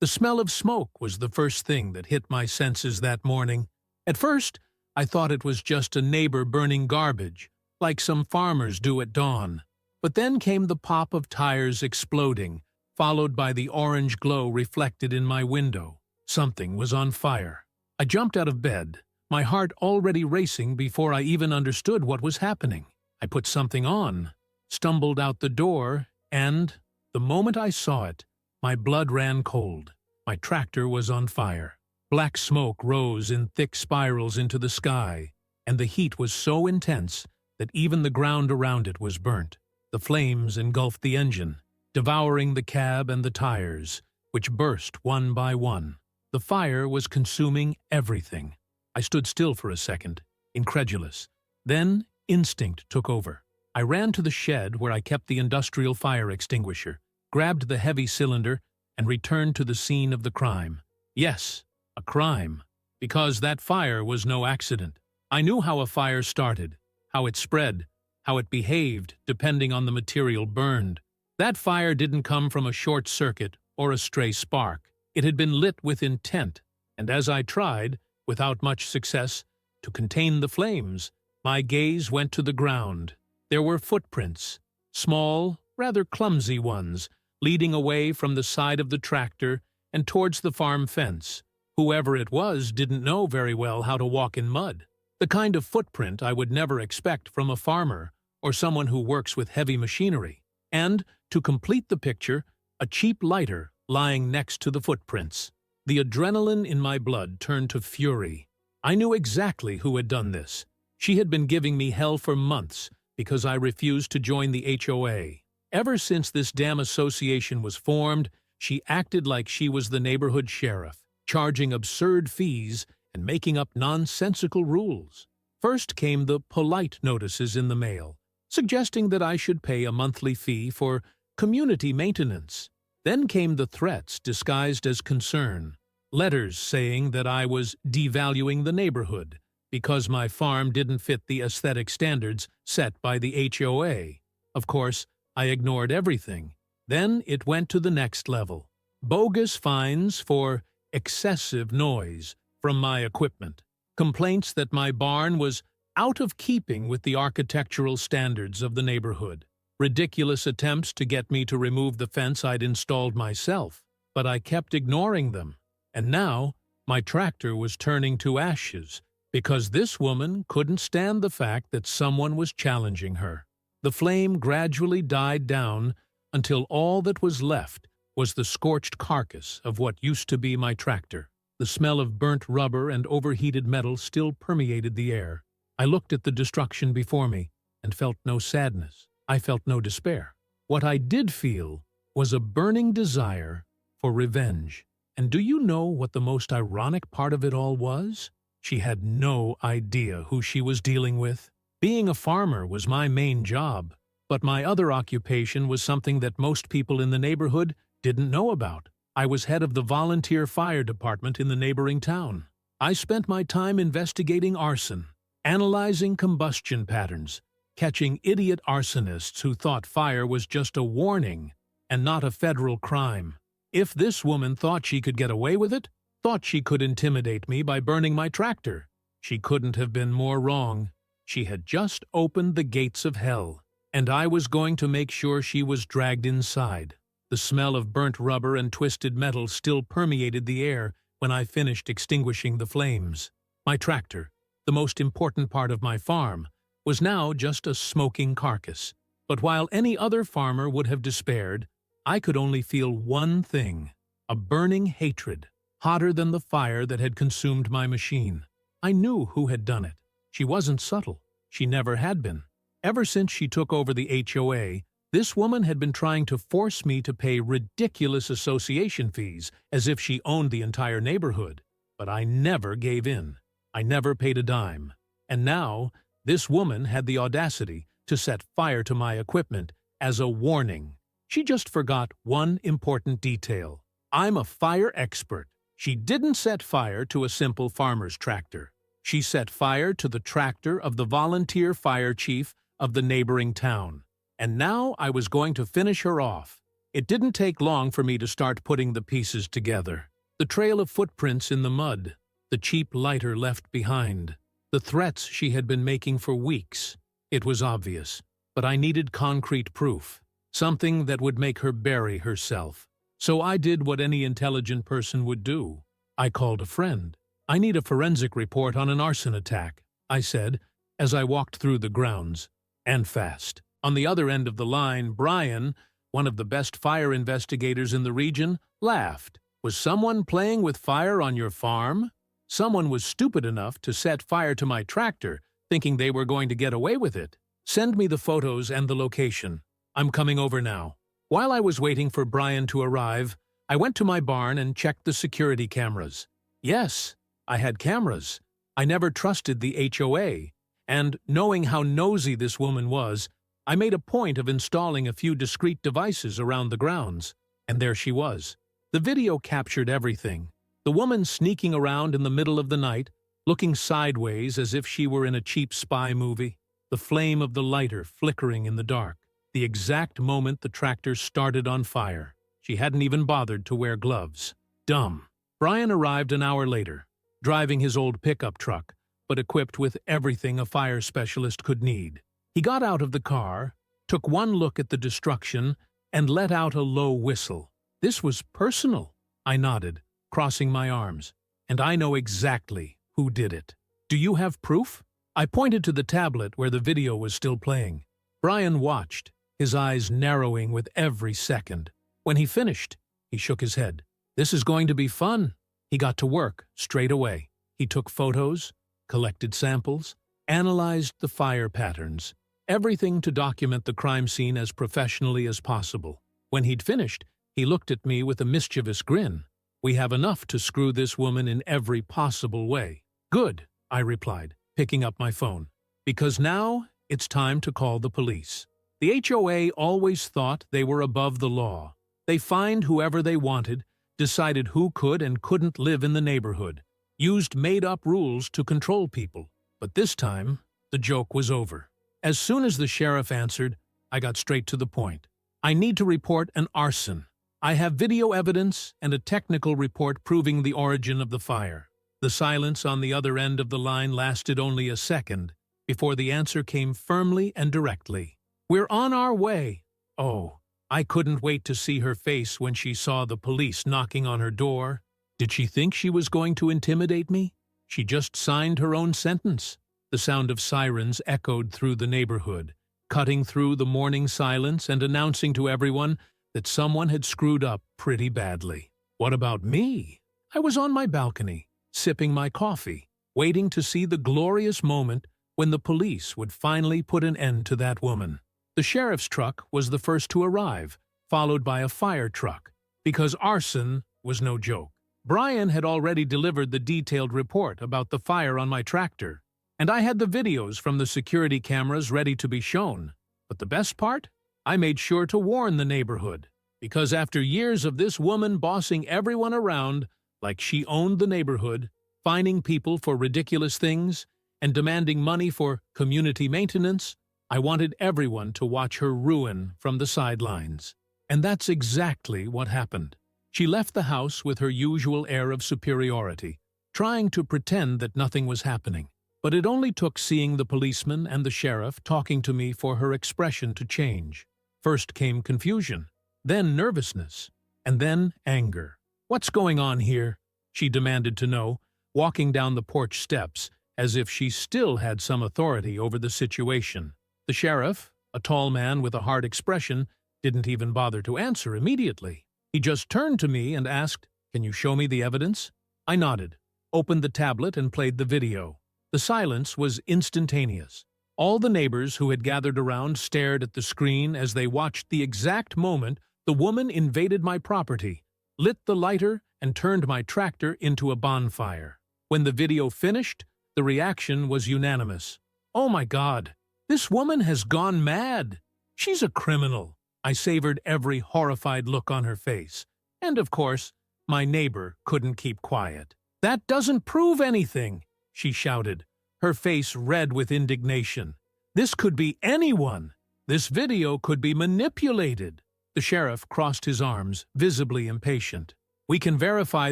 The smell of smoke was the first thing that hit my senses that morning. At first, I thought it was just a neighbor burning garbage, like some farmers do at dawn. But then came the pop of tires exploding, followed by the orange glow reflected in my window. Something was on fire. I jumped out of bed, my heart already racing before I even understood what was happening. I put something on, stumbled out the door, and, the moment I saw it, my blood ran cold. My tractor was on fire. Black smoke rose in thick spirals into the sky, and the heat was so intense that even the ground around it was burnt. The flames engulfed the engine, devouring the cab and the tires, which burst one by one. The fire was consuming everything. I stood still for a second, incredulous. Then instinct took over. I ran to the shed where I kept the industrial fire extinguisher, grabbed the heavy cylinder, and returned to the scene of the crime. Yes, a crime, because that fire was no accident. I knew how a fire started, how it spread, how it behaved depending on the material burned. That fire didn't come from a short circuit or a stray spark. It had been lit with intent, and as I tried, without much success, to contain the flames, my gaze went to the ground. There were footprints, small, rather clumsy ones, leading away from the side of the tractor and towards the farm fence. Whoever it was didn't know very well how to walk in mud. The kind of footprint I would never expect from a farmer or someone who works with heavy machinery. And, to complete the picture, a cheap lighter lying next to the footprints. The adrenaline in my blood turned to fury. I knew exactly who had done this. She had been giving me hell for months because I refused to join the HOA. Ever since this damn association was formed, she acted like she was the neighborhood sheriff, charging absurd fees and making up nonsensical rules. First came the polite notices in the mail, suggesting that I should pay a monthly fee for community maintenance. Then came the threats disguised as concern, letters saying that I was devaluing the neighborhood because my farm didn't fit the aesthetic standards set by the HOA. Of course, I ignored everything. Then it went to the next level. Bogus fines for excessive noise from my equipment. Complaints that my barn was out of keeping with the architectural standards of the neighborhood. Ridiculous attempts to get me to remove the fence I'd installed myself. But I kept ignoring them. And now, my tractor was turning to ashes because this woman couldn't stand the fact that someone was challenging her. The flame gradually died down until all that was left was the scorched carcass of what used to be my tractor. The smell of burnt rubber and overheated metal still permeated the air. I looked at the destruction before me and felt no sadness. I felt no despair. What I did feel was a burning desire for revenge. And do you know what the most ironic part of it all was? She had no idea who she was dealing with. Being a farmer was my main job, but my other occupation was something that most people in the neighborhood didn't know about. I was head of the volunteer fire department in the neighboring town. I spent my time investigating arson, analyzing combustion patterns, catching idiot arsonists who thought fire was just a warning and not a federal crime. If this woman thought she could get away with it, thought she could intimidate me by burning my tractor, she couldn't have been more wrong. She had just opened the gates of hell, and I was going to make sure she was dragged inside. The smell of burnt rubber and twisted metal still permeated the air when I finished extinguishing the flames. My tractor, the most important part of my farm, was now just a smoking carcass. But while any other farmer would have despaired, I could only feel one thing, a burning hatred, hotter than the fire that had consumed my machine. I knew who had done it. She wasn't subtle. She never had been. Ever since she took over the HOA, this woman had been trying to force me to pay ridiculous association fees as if she owned the entire neighborhood. But I never gave in. I never paid a dime. And now, this woman had the audacity to set fire to my equipment as a warning. She just forgot one important detail. I'm a fire expert. She didn't set fire to a simple farmer's tractor. She set fire to the tractor of the volunteer fire chief of the neighboring town. And now I was going to finish her off. It didn't take long for me to start putting the pieces together. The trail of footprints in the mud, the cheap lighter left behind, the threats she had been making for weeks. It was obvious, but I needed concrete proof, something that would make her bury herself. So I did what any intelligent person would do. I called a friend. "I need a forensic report on an arson attack," I said, as I walked through the grounds. And fast. On the other end of the line, Brian, one of the best fire investigators in the region, laughed. "Was someone playing with fire on your farm?" "Someone was stupid enough to set fire to my tractor, thinking they were going to get away with it. Send me the photos and the location. I'm coming over now." While I was waiting for Brian to arrive, I went to my barn and checked the security cameras. Yes, I had cameras. I never trusted the HOA, and knowing how nosy this woman was, I made a point of installing a few discreet devices around the grounds. And there she was. The video captured everything. The woman sneaking around in the middle of the night, looking sideways as if she were in a cheap spy movie. The flame of the lighter flickering in the dark. The exact moment the tractor started on fire. She hadn't even bothered to wear gloves. Dumb. Brian arrived an hour later, driving his old pickup truck, but equipped with everything a fire specialist could need. He got out of the car, took one look at the destruction, and let out a low whistle. "This was personal," I nodded, crossing my arms. "And I know exactly who did it." "Do you have proof?" I pointed to the tablet where the video was still playing. Brian watched, his eyes narrowing with every second. When he finished, he shook his head. "This is going to be fun." He got to work straight away. He took photos, collected samples, analyzed the fire patterns, everything to document the crime scene as professionally as possible. When he'd finished, he looked at me with a mischievous grin. "We have enough to screw this woman in every possible way." "Good," I replied, picking up my phone. "Because now it's time to call the police." The HOA always thought they were above the law. They fined whoever they wanted, decided who could and couldn't live in the neighborhood, used made-up rules to control people. But this time, the joke was over. As soon as the sheriff answered, I got straight to the point. "I need to report an arson. I have video evidence and a technical report proving the origin of the fire." The silence on the other end of the line lasted only a second before the answer came firmly and directly. "We're on our way." Oh, I couldn't wait to see her face when she saw the police knocking on her door. Did she think she was going to intimidate me? She just signed her own sentence. The sound of sirens echoed through the neighborhood, cutting through the morning silence and announcing to everyone that someone had screwed up pretty badly. What about me? I was on my balcony, sipping my coffee, waiting to see the glorious moment when the police would finally put an end to that woman. The sheriff's truck was the first to arrive, followed by a fire truck, because arson was no joke. Brian had already delivered the detailed report about the fire on my tractor, and I had the videos from the security cameras ready to be shown. But the best part? I made sure to warn the neighborhood, because after years of this woman bossing everyone around like she owned the neighborhood, fining people for ridiculous things, and demanding money for community maintenance, I wanted everyone to watch her ruin from the sidelines. And that's exactly what happened. She left the house with her usual air of superiority, trying to pretend that nothing was happening. But it only took seeing the policeman and the sheriff talking to me for her expression to change. First came confusion, then nervousness, and then anger. "What's going on here?" she demanded to know, walking down the porch steps as if she still had some authority over the situation. The sheriff, a tall man with a hard expression, didn't even bother to answer immediately. He just turned to me and asked, "Can you show me the evidence?" I nodded, opened the tablet and played the video. The silence was instantaneous. All the neighbors who had gathered around stared at the screen as they watched the exact moment the woman invaded my property, lit the lighter, and turned my tractor into a bonfire. When the video finished, the reaction was unanimous. "Oh my God, this woman has gone mad. She's a criminal." I savored every horrified look on her face. And of course, my neighbor couldn't keep quiet. "That doesn't prove anything," she shouted, her face red with indignation. "This could be anyone. This video could be manipulated." The The sheriff crossed his arms, visibly impatient. "We can verify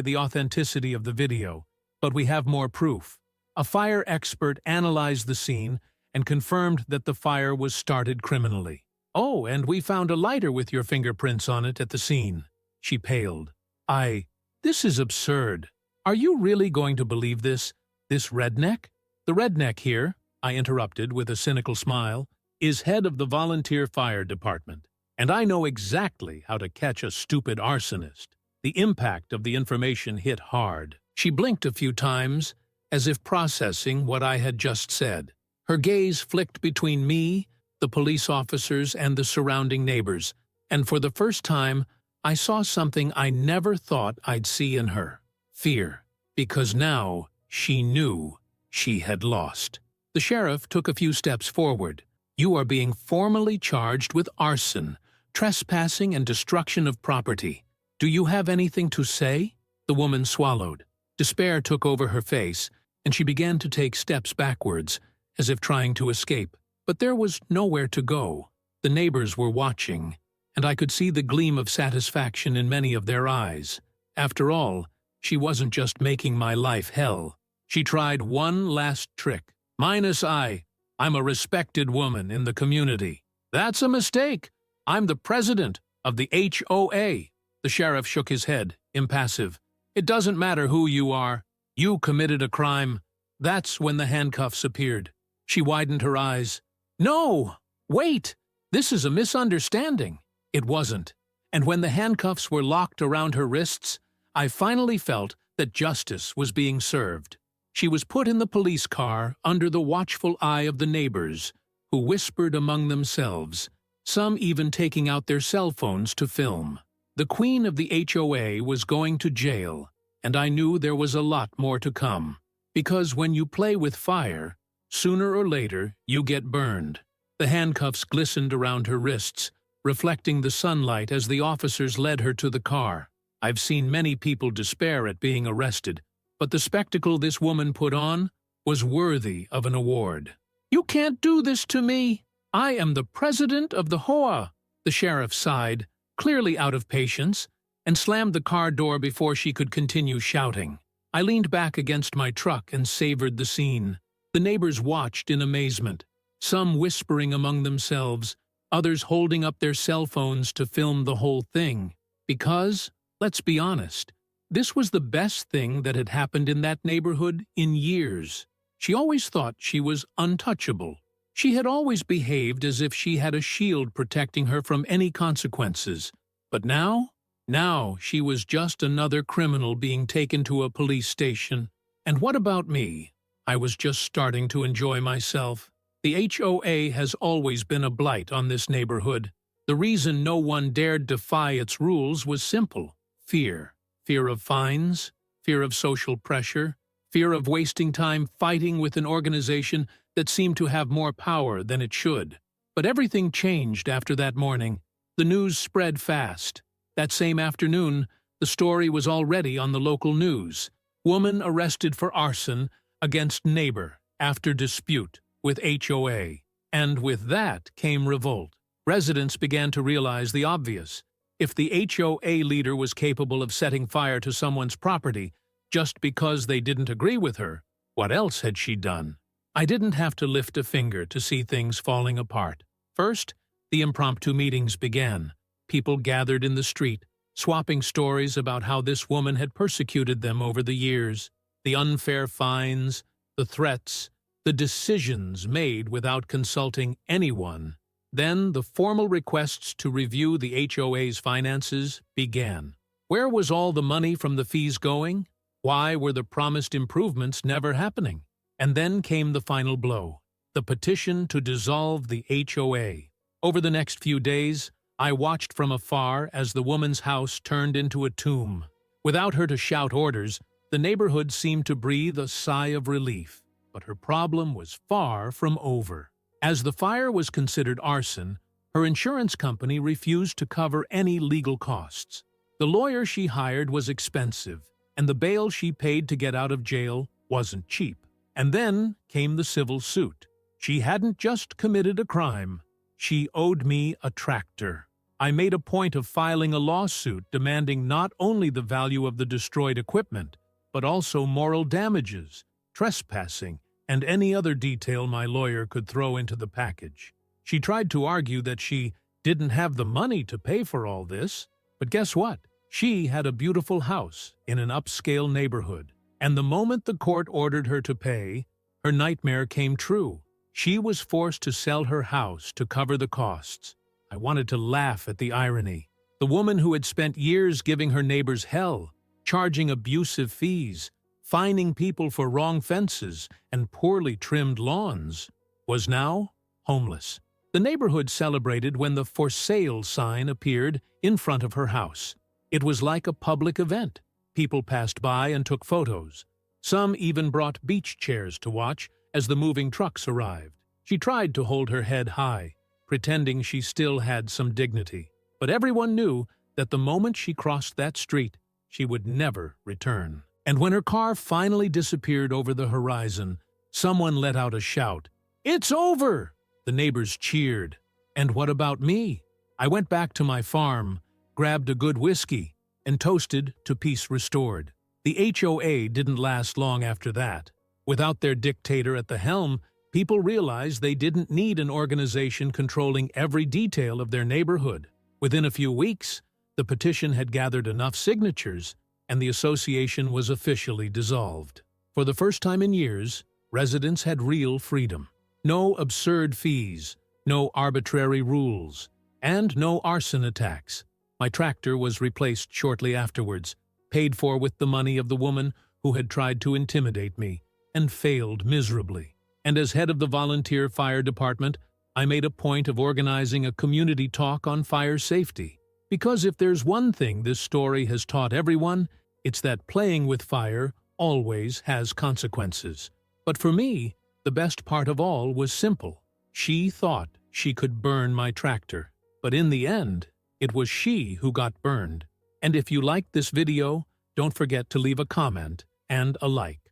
the authenticity of the video, but we have more proof. A fire expert analyzed the scene and confirmed that the fire was started criminally. Oh, and we found a lighter with your fingerprints on it at the scene." She paled. This is absurd. Are you really going to believe this? This redneck?" "The redneck here," I interrupted with a cynical smile, "is head of the volunteer fire department, and I know exactly how to catch a stupid arsonist." The impact of the information hit hard. She blinked a few times, as if processing what I had just said. Her gaze flicked between me, the police officers, and the surrounding neighbors, and for the first time, I saw something I never thought I'd see in her. Fear. Because now she knew she had lost. The sheriff took a few steps forward. "You are being formally charged with arson, trespassing, and destruction of property. Do you have anything to say?" The woman swallowed. Despair took over her face, and she began to take steps backwards, as if trying to escape. But there was nowhere to go. The neighbors were watching, and I could see the gleam of satisfaction in many of their eyes. After all, she wasn't just making my life hell. She tried one last trick. I'm a respected woman in the community." "That's a mistake. I'm the president of the HOA." The sheriff shook his head, impassive. "It doesn't matter who you are. You committed a crime." That's when the handcuffs appeared. She widened her eyes. "No! Wait! This is a misunderstanding." It wasn't. And when the handcuffs were locked around her wrists, I finally felt that justice was being served. She was put in the police car under the watchful eye of the neighbors, who whispered among themselves, some even taking out their cell phones to film. The queen of the HOA was going to jail, and I knew there was a lot more to come. Because when you play with fire, sooner or later you get burned. The handcuffs glistened around her wrists, reflecting the sunlight as the officers led her to the car. I've seen many people despair at being arrested, but the spectacle this woman put on was worthy of an award. "You can't do this to me! I am the president of the HOA!" The sheriff sighed, clearly out of patience, and slammed the car door before she could continue shouting. I leaned back against my truck and savored the scene. The neighbors watched in amazement, some whispering among themselves, others holding up their cell phones to film the whole thing. Because, let's be honest, this was the best thing that had happened in that neighborhood in years. She always thought she was untouchable. She had always behaved as if she had a shield protecting her from any consequences. But now she was just another criminal being taken to a police station. And what about me? I was just starting to enjoy myself. The HOA has always been a blight on this neighborhood. The reason no one dared defy its rules was simple: fear. Fear of fines, fear of social pressure, fear of wasting time fighting with an organization that seemed to have more power than it should. But everything changed after that morning. The news spread fast. That same afternoon, the story was already on the local news. Woman arrested for arson against neighbor after dispute with HOA. And with that came revolt. Residents began to realize the obvious. If the HOA leader was capable of setting fire to someone's property just because they didn't agree with her, what else had she done? I didn't have to lift a finger to see things falling apart. First, the impromptu meetings began. People gathered in the street, swapping stories about how this woman had persecuted them over the years. The unfair fines, the threats, the decisions made without consulting anyone. Then the formal requests to review the HOA's finances began. Where was all the money from the fees going? Why were the promised improvements never happening? And then came the final blow, the petition to dissolve the HOA. Over the next few days, I watched from afar as the woman's house turned into a tomb. Without her to shout orders, the neighborhood seemed to breathe a sigh of relief. But her problem was far from over. As the fire was considered arson, her insurance company refused to cover any legal costs. The lawyer she hired was expensive, and the bail she paid to get out of jail wasn't cheap. And then came the civil suit. She hadn't just committed a crime. She owed me a tractor. I made a point of filing a lawsuit demanding not only the value of the destroyed equipment, but also moral damages, trespassing, and any other detail my lawyer could throw into the package. She tried to argue that she didn't have the money to pay for all this, but guess what? She had a beautiful house in an upscale neighborhood, and the moment the court ordered her to pay, her nightmare came true. She was forced to sell her house to cover the costs. I wanted to laugh at the irony. The woman who had spent years giving her neighbors hell, charging abusive fees, fining people for wrong fences and poorly trimmed lawns, was now homeless. The neighborhood celebrated when the "For Sale" sign appeared in front of her house. It was like a public event. People passed by and took photos. Some even brought beach chairs to watch as the moving trucks arrived. She tried to hold her head high, pretending she still had some dignity. But everyone knew that the moment she crossed that street, she would never return. And when her car finally disappeared over the horizon, someone let out a shout. "It's over!" The neighbors cheered. And what about me? I went back to my farm, grabbed a good whiskey, and toasted to peace restored. The HOA didn't last long after that. Without their dictator at the helm, people realized they didn't need an organization controlling every detail of their neighborhood. Within a few weeks, the petition had gathered enough signatures, and the association was officially dissolved. For the first time in years, residents had real freedom. No absurd fees, no arbitrary rules, and no arson attacks. My tractor was replaced shortly afterwards, paid for with the money of the woman who had tried to intimidate me, and failed miserably. And as head of the volunteer fire department, I made a point of organizing a community talk on fire safety. Because if there's one thing this story has taught everyone, it's that playing with fire always has consequences. But for me, the best part of all was simple. She thought she could burn my tractor, but in the end, it was she who got burned. And if you liked this video, don't forget to leave a comment and a like.